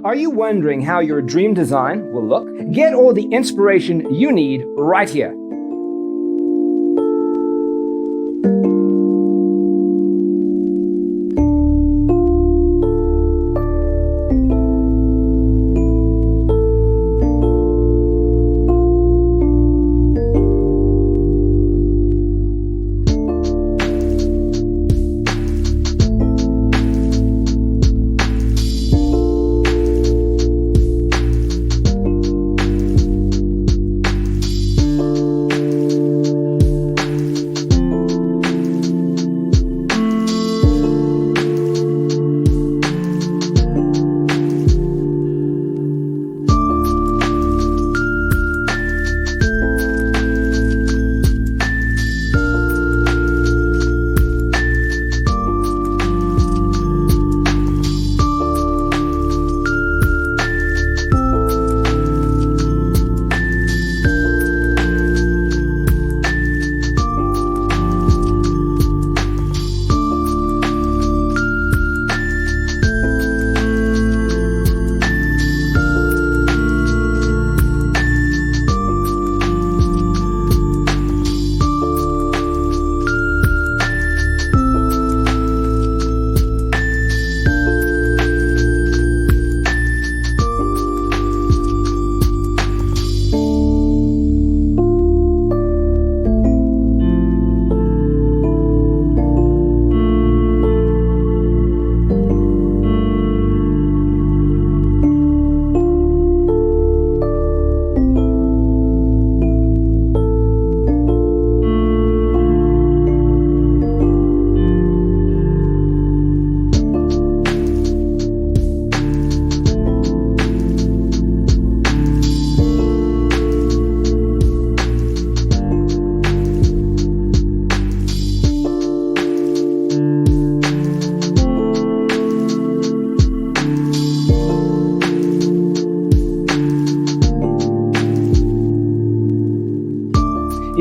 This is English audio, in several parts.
Are you wondering how your dream design will look? Get all the inspiration you need right here.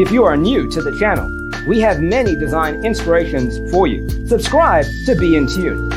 If you are new to the channel, we have many design inspirations for you. Subscribe to be in tune.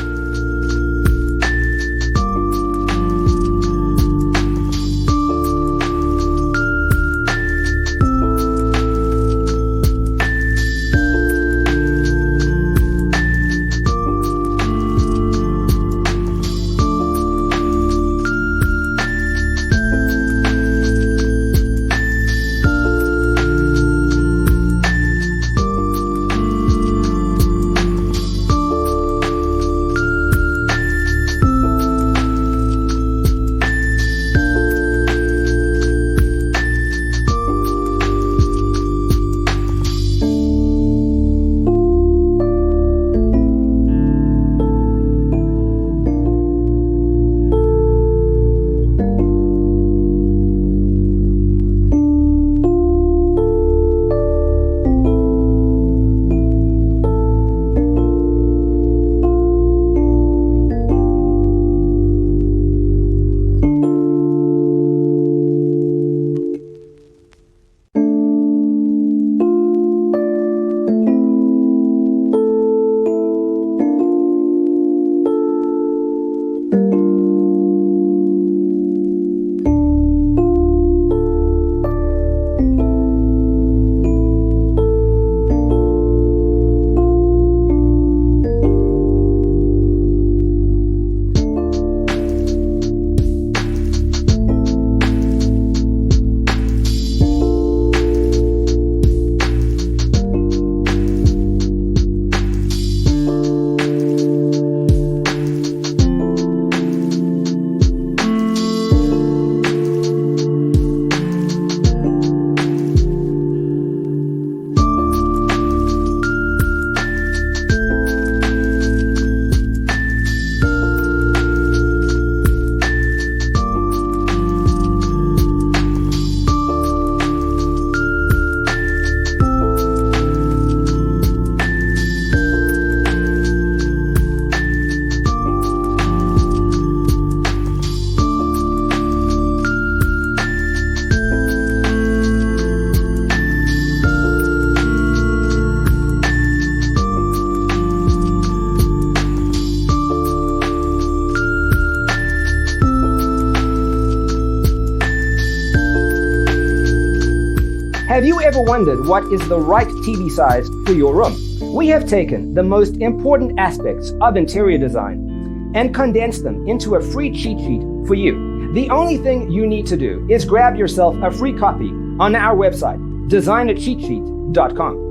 Have you ever wondered what is the right TV size for your room? We have taken the most important aspects of interior design and condensed them into a free cheat sheet for you. The only thing you need to do is grab yourself a free copy on our website, designercheatsheet.com.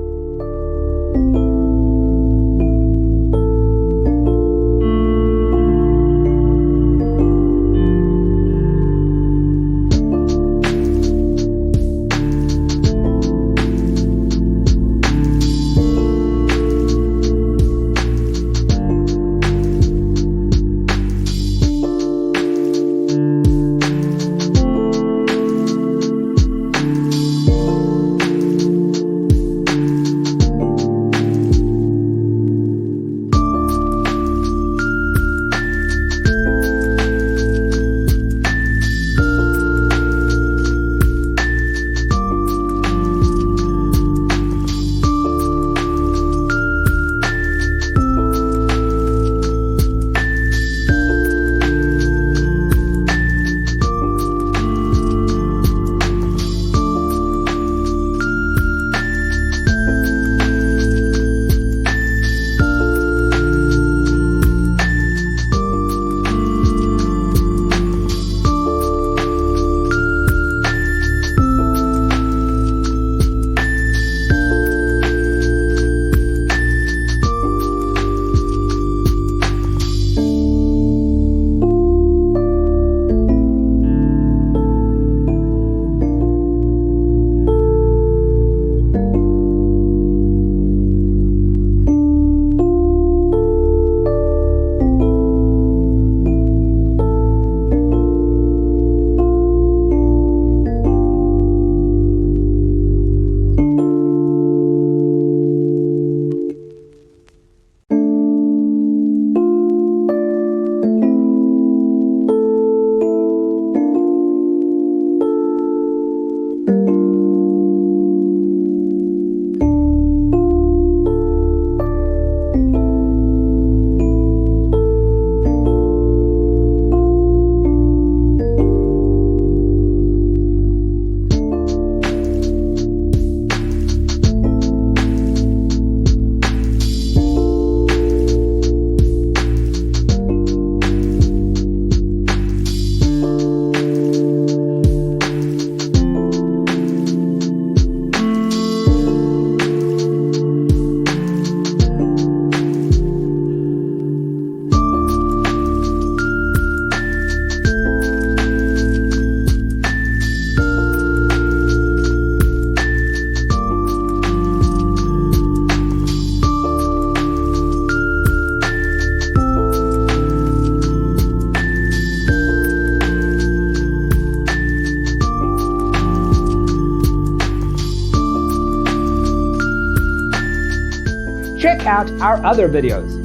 Check out our other videos.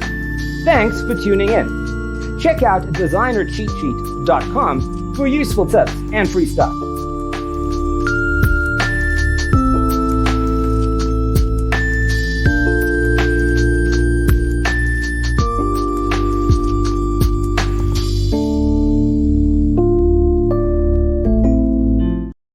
Thanks for tuning in. Check out designercheatsheet.com for useful tips and free stuff.